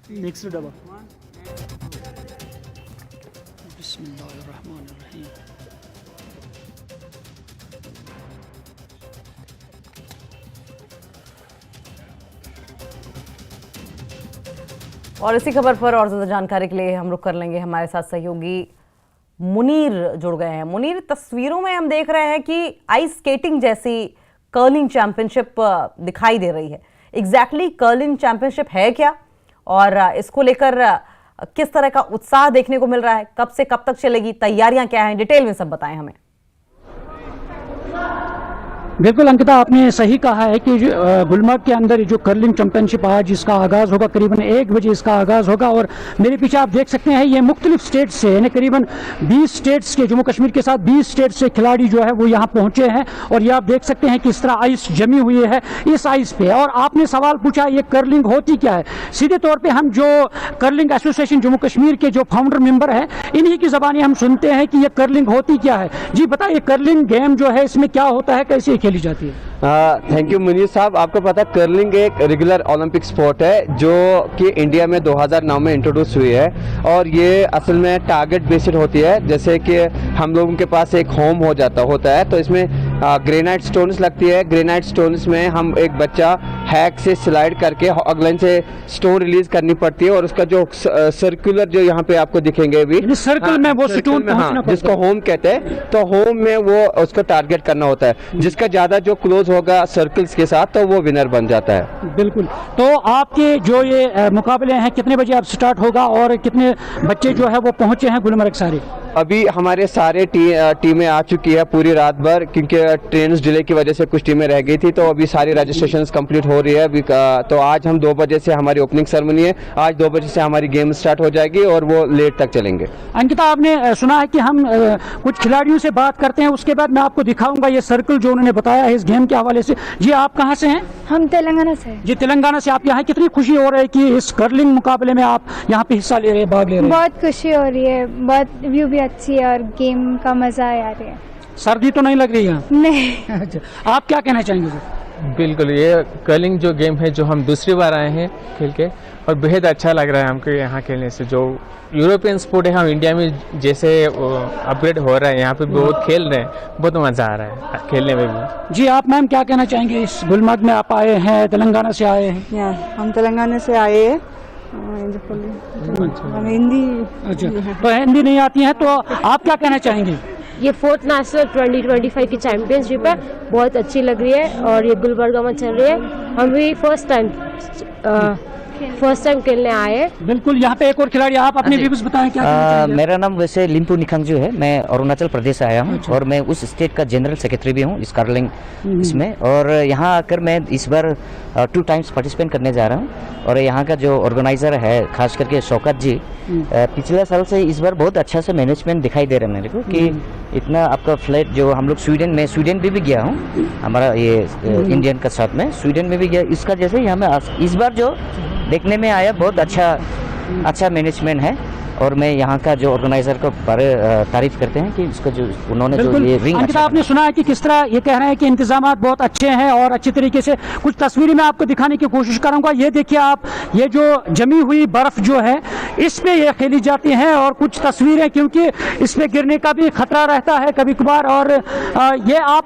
Next डबा। बिस्मिल्लाहिर्रहमानिर्रहीम। और इसी खबर पर और ज़्यादा जानकारी के लिए हम रुख कर लेंगे, हमारे साथ सहयोगी मुनीर जुड़ गए हैं। मुनीर, तस्वीरों में हम देख रहे हैं कि आइस स्केटिंग जैसी कर्लिंग चैंपियनशिप दिखाई दे रही है। एग्जैक्टली कर्लिंग चैंपियनशिप है क्या और इसको लेकर किस तरह का उत्साह देखने को मिल रहा है, कब से कब तक चलेगी, तैयारियां क्या हैं, डिटेल में सब बताएं हमें। बिल्कुल अंकिता, आपने सही कहा है कि गुलमर्ग के अंदर जो कर्लिंग चैंपियनशिप आज इसका आगाज़ होगा, करीबन 1 बजे इसका आगाज़ होगा। और मेरे पीछे आप देख सकते हैं ये मुख्तलिफ स्टेट्स से, यानी करीबन 20 स्टेट्स के, जम्मू कश्मीर के साथ 20 स्टेट्स से खिलाड़ी जो है वो यहाँ पहुंचे हैं। और ये आप देख सकते हैं किस तरह आइस जमी हुई है इस आइस पे। और आपने सवाल पूछा ये कर्लिंग होती क्या है। सीधे तौर पर हम जो कर्लिंग एसोसिएशन जम्मू कश्मीर के जो फाउंडर मेंबर हैं, इन्हीं की ज़बानी हम सुनते हैं कि ये कर्लिंग होती क्या है। जी बताइए, कर्लिंग गेम जो है इसमें क्या होता है, कैसे खेली जाती है? थैंक यू मुनीर साहब। आपको पता है कर्लिंग एक रेगुलर ओलंपिक स्पोर्ट है जो कि इंडिया में 2009 में इंट्रोड्यूस हुई है। और ये असल में टारगेट बेस्ड होती है। जैसे कि हम लोगों के पास एक होम होता है, तो इसमें ग्रेनाइट स्टोन्स लगती है। ग्रेनाइट स्टोन्स में हम एक बच्चा हैक से स्लाइड करके अगले से स्टोन रिलीज करनी पड़ती है। और उसका जो सर्कुलर जो यहाँ पे आपको दिखेंगे भी सर्कल में वो स्टोन पहुंचना जिसको होम कहते हैं, तो होम में वो उसको टारगेट करना होता है। जिसका ज्यादा जो क्लोज होगा सर्कल्स के साथ, तो वो विनर बन जाता है। बिल्कुल। तो आपके जो ये मुकाबले हैं कितने बजे अब स्टार्ट होगा और कितने बच्चे जो है वो पहुंचे हैं गुलमर्ग सारे? अभी हमारे सारे टीमें आ चुकी है पूरी रात भर, क्योंकि ट्रेन डिले की वजह से कुछ टीमें रह गई थी। तो अभी सारी रजिस्ट्रेशन कंप्लीट हो रही है अभी तो आज हम 2 बजे से हमारी ओपनिंग सेरेमनी है। आज 2 बजे से हमारी गेम स्टार्ट हो जाएगी और वो लेट तक चलेंगे। अंकिता, आपने सुना है कि हम कुछ खिलाड़ियों से बात करते हैं, उसके बाद मैं आपको दिखाऊंगा ये सर्कल जो उन्होंने बताया है इस गेम के हवाले से। जी आप कहाँ से हैं? हम तेलंगाना से। जी तेलंगाना से। आप यहाँ कितनी खुशी हो रही है कि इस कर्लिंग मुकाबले में आप यहाँ पे हिस्सा ले रहे हैं, भाग ले रहे हैं? बहुत खुशी हो रही है, बहुत व्यू भी अच्छी है और गेम का मजा आ रहा है। सर्दी तो नहीं लग रही है? नहीं। अच्छा, आप क्या कहना चाहेंगे सर? बिल्कुल, ये कर्लिंग जो गेम है जो हम दूसरी बार आए हैं खेल के, और बेहद अच्छा लग रहा है हमको यहाँ खेलने से। जो यूरोपियन स्पोर्ट है हम इंडिया में जैसे अपग्रेड हो रहा है, यहाँ पे बहुत खेल रहे हैं, बहुत मजा आ रहा है खेलने में भी। जी आप मैम क्या कहना चाहेंगे? इस गुलमर्ग में आप आए हैं, तेलंगाना से आए हैं? हम तेलंगाना से आए हैं। हमें हिंदी तो हिंदी नहीं आती है, तो आप क्या कहना चाहेंगे? ये 4th नेशनल 2025 की चैंपियनशिप है, बहुत अच्छी लग रही है और ये गुलबर्गा में चल रही है। हम भी फर्स्ट टाइम खेलने आए हैं। बिल्कुल। यहाँ पे एक और खिलाड़ी, आप अपने व्यूज बताएं क्या कहना चाहेंगे? मेरा नाम वैसे लिम्पू निखंगजू है, मैं अरुणाचल प्रदेश से आया हूँ। और मैं उस स्टेट का जनरल सेक्रेटरी भी हूँ इस कर्लिंग इसमें। और यहाँ आकर मैं इस बार 2 टाइम्स पार्टिसिपेट करने जा रहा हूँ। और यहाँ का जो ऑर्गेनाइजर है खास करके शौकत जी, पिछले साल से इस बार बहुत अच्छा से मैनेजमेंट दिखाई दे रहा है मेरे को कि इतना आपका फ्लैट जो हम लोग स्वीडन भी गया हूँ, हमारा ये इंडियन का साथ में स्वीडन में भी गया। इसका जैसे यहाँ में इस बार जो देखने में आया बहुत अच्छा मैनेजमेंट है। और मैं यहाँ का जो ऑर्गेनाइजर को तारीफ करते हैं कि इसको जो उन्होंने जो ये रिंग अच्छा। आपने सुना है कि किस तरह ये कह रहे हैं कि इंतजामात बहुत अच्छे हैं और अच्छी तरीके से। कुछ तस्वीरें मैं आपको दिखाने की कोशिश करूंगा। ये देखिए आप, ये जो जमी हुई बर्फ जो है इस पे ये खेली जाती है। और कुछ तस्वीरें, क्योंकि इस पे गिरने का भी खतरा रहता है कभी कभार। और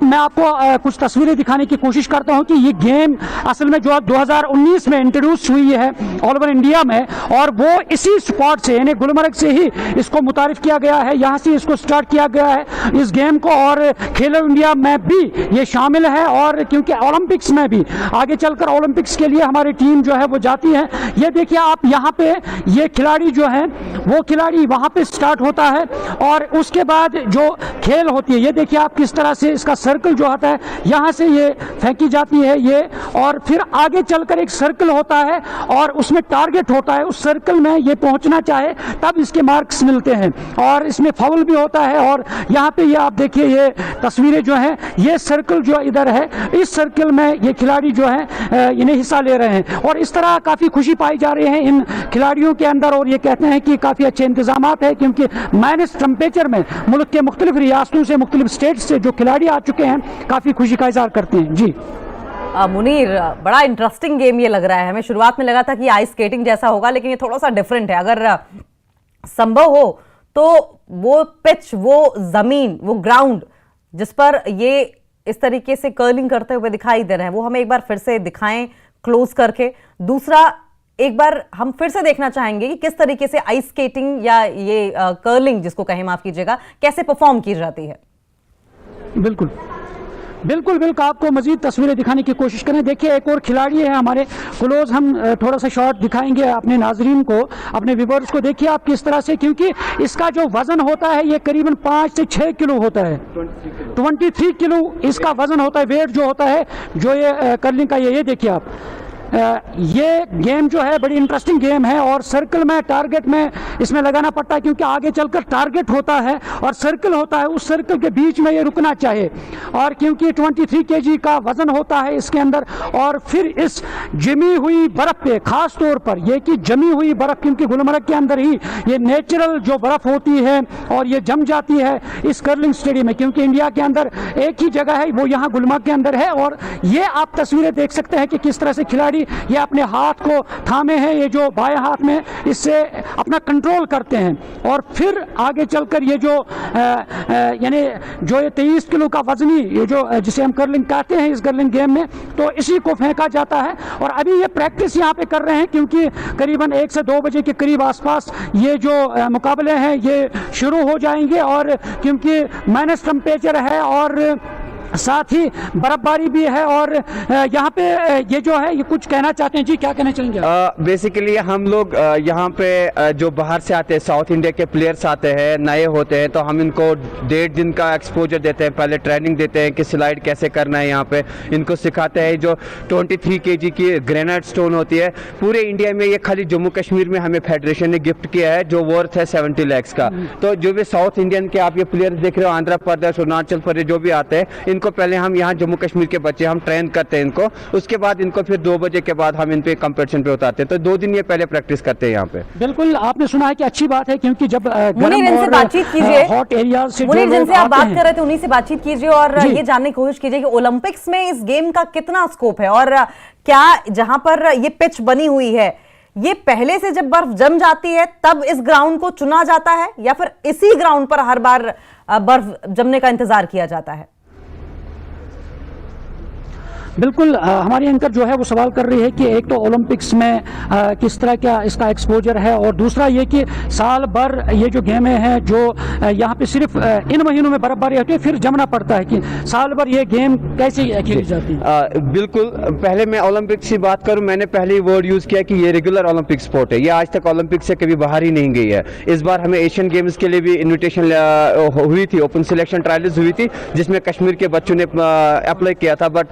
मैं आपको कुछ तस्वीरें दिखाने की कोशिश करता हूँ कि ये गेम असल में जो 2019 में इंट्रोड्यूस हुई है ऑल ओवर इंडिया में, और वो इसी स्पॉट से यानी गुलमर्ग से ही इसको मुतारिफ किया गया है, यहाँ से इसको स्टार्ट किया गया है इस गेम को। और खेलो इंडिया में भी ये शामिल है। और क्योंकि ओलंपिक्स में भी आगे चलकर ओलंपिक्स के लिए हमारी टीम जो है वो जाती है। ये देखिए आप, यहाँ पे ये खिलाड़ी जो है वो खिलाड़ी वहाँ पे स्टार्ट होता है और उसके बाद जो खेल होती है, ये देखिए आप किस तरह से इसका सर्कल जो होता है यहाँ से ये फेंकी जाती है ये, और फिर आगे चलकर एक सर्कल होता है और उसमें टारगेट होता है। उस सर्कल में ये पहुंचना चाहे तब इसके मार्क्स मिलते हैं। और इसमें फाउल भी होता है। और यहाँ पे ये आप देखिए, ये तस्वीरें जो हैं, ये सर्कल जो इधर है, इस सर्कल में ये खिलाड़ी जो है इन्हें हिस्सा ले रहे हैं। और इस तरह काफ़ी खुशी पाई जा रही है इन खिलाड़ियों के अंदर। और ये कहते हैं कि काफ़ी अच्छे इंतजामात है, क्योंकि माइनस टेम्परेचर में मुल्क के मुख्तलिफ रियासतों से, मुख्तलिफ स्टेट से जो खिलाड़ी आ चुके हैं, काफ़ी खुशी का इजहार करते हैं। जी मुनीर, बड़ा इंटरेस्टिंग गेम ये लग रहा है हमें। शुरुआत में लगा था कि आइस स्केटिंग जैसा होगा, लेकिन ये थोड़ा सा डिफरेंट है। अगर संभव हो तो वो पिच, वो जमीन, वो ग्राउंड जिस पर ये इस तरीके से कर्लिंग करते हुए दिखाई दे रहे हैं, वो हमें एक बार फिर से दिखाएं क्लोज करके। दूसरा, एक बार हम फिर से देखना चाहेंगे कि किस तरीके से आइस स्केटिंग या ये कर्लिंग जिसको कहें, माफ कीजिएगा, कैसे परफॉर्म की जाती है। बिल्कुल बिल्कुल बिल्कुल, आपको मजीद तस्वीरें दिखाने की कोशिश करें। देखिए, एक और खिलाड़ी है हमारे क्लोज, हम थोड़ा सा शॉट दिखाएंगे अपने नाजरीन को, अपने व्यूअर्स को। देखिए आप किस तरह से, क्योंकि इसका जो वजन होता है ये करीबन 5 से 6 किलो होता है। 23 किलो इसका वजन होता है, वेट जो होता है, जो ये कर्लिंग का। ये देखिए आप, ये गेम जो है बड़ी इंटरेस्टिंग गेम है, और सर्कल में, टारगेट में इसमें लगाना पड़ता है, क्योंकि आगे चलकर टारगेट होता है और सर्कल होता है, उस सर्कल के बीच में ये रुकना चाहिए। और क्योंकि 23 केजी का वजन होता है इसके अंदर, और फिर इस जमी हुई बर्फ पे, खास तौर पर ये कि जमी हुई बर्फ, क्योंकि गुलमर्ग के अंदर ही ये नेचुरल जो बर्फ होती है और ये जम जाती है इस कर्लिंग स्टेडियम में, क्योंकि इंडिया के अंदर एक ही जगह है, वो यहाँ गुलमर्ग के अंदर है। और ये आप तस्वीरें देख सकते हैं कि किस तरह से खिलाड़ी ये अपने हाथ को थामे हैं, ये जो बाएं हाथ में, इससे अपना कंट्रोल करते हैं। और फिर आगे चलकर ये जो यानी जो ये 23 किलो का वजनी, ये जो जिसे हम कर्लिंग कहते हैं इस कर्लिंग गेम में, तो इसी को फेंका जाता है। और अभी ये प्रैक्टिस यहाँ पे कर रहे हैं, क्योंकि करीबन 1 से 2 बजे के करीब आसपास ये जो मुकाबले हैं ये शुरू हो जाएंगे। और क्योंकि माइनस टेम्परेचर है और साथ ही बर्फबारी भी है, और यहाँ पे ये जो है, ये कुछ कहना चाहते हैं जी, क्या कहना चाहेंगे? बेसिकली हम लोग यहाँ पे जो बाहर से आते हैं, साउथ इंडिया के प्लेयर्स आते हैं, नए होते हैं, तो हम इनको 1.5 दिन का एक्सपोजर देते हैं। पहले ट्रेनिंग देते हैं कि स्लाइड कैसे करना है, यहाँ पे इनको सिखाते हैं। जो 23 केजी की ग्रेनाइट स्टोन होती है, पूरे इंडिया में ये खाली जम्मू कश्मीर में हमें फेडरेशन ने गिफ्ट किया है, जो वर्थ है 70 लाख का। तो जो भी साउथ इंडियन के आप ये प्लेयर्स देख रहे हो, आंध्र प्रदेश, अरुणाचल प्रदेश जो भी आते हैं, इनको पहले हम यहाँ जम्मू कश्मीर के बच्चे हम ट्रेन करते हैं इनको, उसके बाद इनको फिर 2 बजे के बाद हम इन पे कंपटीशन पे उतारते हैं। तो 2 दिन ये पहले प्रैक्टिस करते हैं यहाँ पे। बिल्कुल, आपने सुना है कि अच्छी बात है, क्योंकि जब मुनीर, इनसे बातचीत कीजिए, हॉट एरियाज से मुनीर जिनसे आप बात कर रहे थे उन्हीं से बातचीत कीजिए, और ये जानने की कोशिश कीजिए कि ओलंपिक्स में इस गेम का कितना स्कोप है, और क्या जहां पर ये पिच बनी हुई है, ये पहले से जब बर्फ जम जाती है तब इस ग्राउंड को चुना जाता है, या फिर इसी ग्राउंड पर हर बार बर्फ जमने का इंतजार किया जाता है? बिल्कुल, हमारी एंकर जो है वो सवाल कर रही है कि एक तो ओलंपिक्स में किस तरह का इसका एक्सपोजर है, और दूसरा ये कि साल भर ये जो गेमें हैं, जो यहाँ पे सिर्फ इन महीनों में बर्फबारी होती है, फिर जमना पड़ता है, कि साल भर ये गेम कैसे खेली जाती है? बिल्कुल, पहले मैं ओलंपिक्स की बात करूं, मैंने पहले ही वर्ड यूज किया कि ये रेगुलर ओलंपिक स्पोर्ट है, ये आज तक ओलंपिक से कभी बाहर ही नहीं गई है। इस बार हमें एशियन गेम्स के लिए भी इन्विटेशन हुई थी, ओपन सिलेक्शन ट्रायल्स हुई थी, जिसमें कश्मीर के बच्चों ने अप्लाई किया था, बट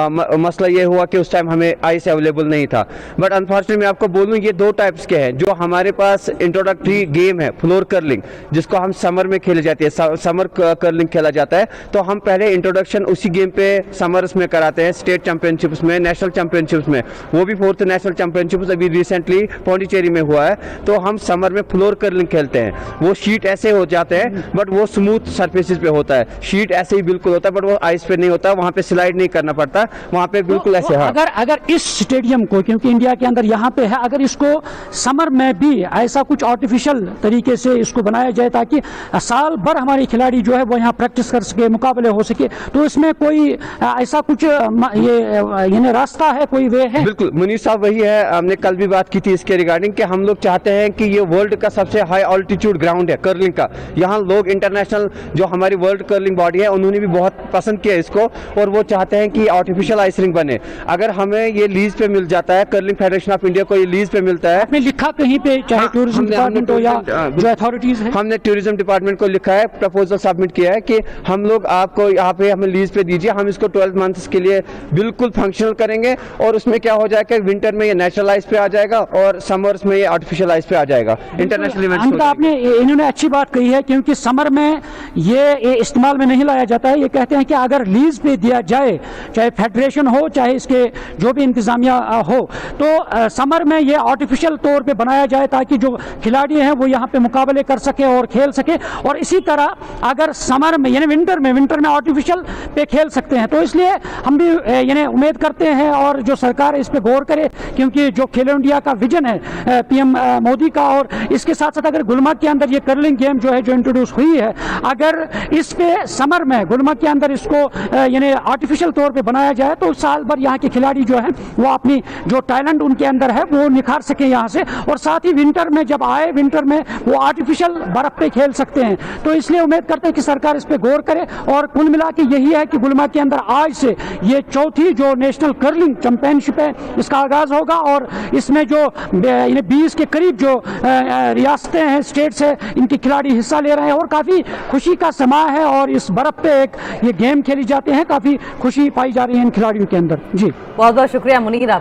मसला ये हुआ कि उस टाइम हमें आइस अवेलेबल नहीं था। बट अनफॉर्चुनेटली मैं आपको बोलूं, ये 2 टाइप्स के हैं। जो हमारे पास इंट्रोडक्टरी गेम है फ्लोर कर्लिंग, जिसको हम समर में खेली जाती है, समर कर्लिंग खेला जाता है, तो हम पहले इंट्रोडक्शन उसी गेम पे समर्स में कराते हैं, स्टेट चैंपियनशिप्स में, नेशनल चैंपियनशिप्स में। वो भी 4th नेशनल चैंपियनशिप्स अभी रिसेंटली पौंडीचेरी में हुआ है, तो हम समर में फ्लोर कर्लिंग खेलते हैं। वो शीट ऐसे हो जाते हैं, बट वो स्मूथ सरफेसेस पे होता है, शीट ऐसे ही बिल्कुल होता है, बट वो आइस पे नहीं होता, वहां पे स्लाइड नहीं करना पड़ता, वहां पे बिल्कुल ऐसे। हाँ, अगर इस स्टेडियम को, क्योंकि इंडिया के अंदर यहाँ पे है, अगर इसको समर में भी ऐसा कुछ आर्टिफिशियल तरीके से इसको बनाया जाए, ताकि साल भर हमारे खिलाड़ी जो है वो यहाँ प्रैक्टिस कर सके, मुकाबले हो सके, तो इसमें कोई ऐसा कुछ ये रास्ता है, कोई वे है? बिल्कुल मुनीर साहब, वही है, हमने कल भी बात की थी इसके रिगार्डिंग, कि हम लोग चाहते हैं कि ये वर्ल्ड का सबसे हाई ऑल्टीट्यूड ग्राउंड है कर्लिंग का। यहाँ लोग इंटरनेशनल जो हमारी वर्ल्ड कर्लिंग बॉडी है, उन्होंने भी बहुत पसंद किया इसको, और वो चाहते हैं कि आर्टिफिशियल आइस रिंग बने। अगर हमें ये लीज पे मिल जाता है, कर्लिंग फेडरेशन ऑफ इंडिया को ये लीज पे मिलता है। आपने लिखा कहीं पे, चाहे टूरिज्म डिपार्टमेंट हो या जो अथॉरिटीज है? हमने टूरिज्म डिपार्टमेंट को लिखा है, प्रपोजल सबमिट किया है कि हम लोग आपको यहाँ पे हमें लीज पे दीजिए, हम इसको 12 मंथ्स के लिए बिल्कुल फंक्शनल करेंगे, और उसमें क्या हो जाएगा, विंटर में ये नेचुरल आइस पे आ जाएगा और समर्स में ये आर्टिफिशियल आइस पे आ जाएगा। इंटरनेशनल इवेंट्स आपने इन्होंने अच्छी बात कही है, क्योंकि समर में ये इस्तेमाल में नहीं लाया जाता है। ये कहते हैं कि अगर लीज पे दिया जाए, चाहे फेडरेशन हो, चाहे इसके जो भी इंतजामिया हो, तो समर में ये आर्टिफिशियल तौर पे बनाया जाए ताकि जो खिलाड़ी हैं वो यहाँ पे मुकाबले कर सके और खेल सके। और इसी तरह अगर समर में यानी विंटर में आर्टिफिशियल पे खेल सकते हैं, तो इसलिए हम भी यानी उम्मीद करते हैं और जो सरकार है इस पे गौर करे, क्योंकि जो खेलो इंडिया का विजन है पीएम मोदी का, और इसके साथ साथ अगर गुलमर्ग के अंदर ये कर्लिंग गेम जो है जो इंट्रोड्यूस हुई है, अगर इस पे समर में गुलमर्ग के अंदर इसको यानी आर्टिफिशियल तौर पे बनाया जाए तो साल भर यहाँ के खिलाड़ी जो है वो अपनी जो टैलेंट उनके अंदर है वो निखार सके यहाँ से, और साथ ही विंटर में जब आए विंटर में वो आर्टिफिशियल बर्फ पे खेल सकते हैं। तो इसलिए उम्मीद करते हैं कि सरकार इस पे गौर करे, और कुल मिला के यही है कि गुलमर्ग के अंदर आज से ये चौथी जो नेशनल कर्लिंग चैंपियनशिप है इसका आगाज होगा, और इसमें जो 20 के करीब जो रियासतें हैं, स्टेट्स है, इनके खिलाड़ी हिस्सा ले रहे हैं, और काफी खुशी का समा है। और इस बर्फ पे एक ये गेम खेली जाते हैं, काफी खुशी पाई जा रही है इन खिलाड़ियों के अंदर। जी बहुत बहुत शुक्रिया मुनीर।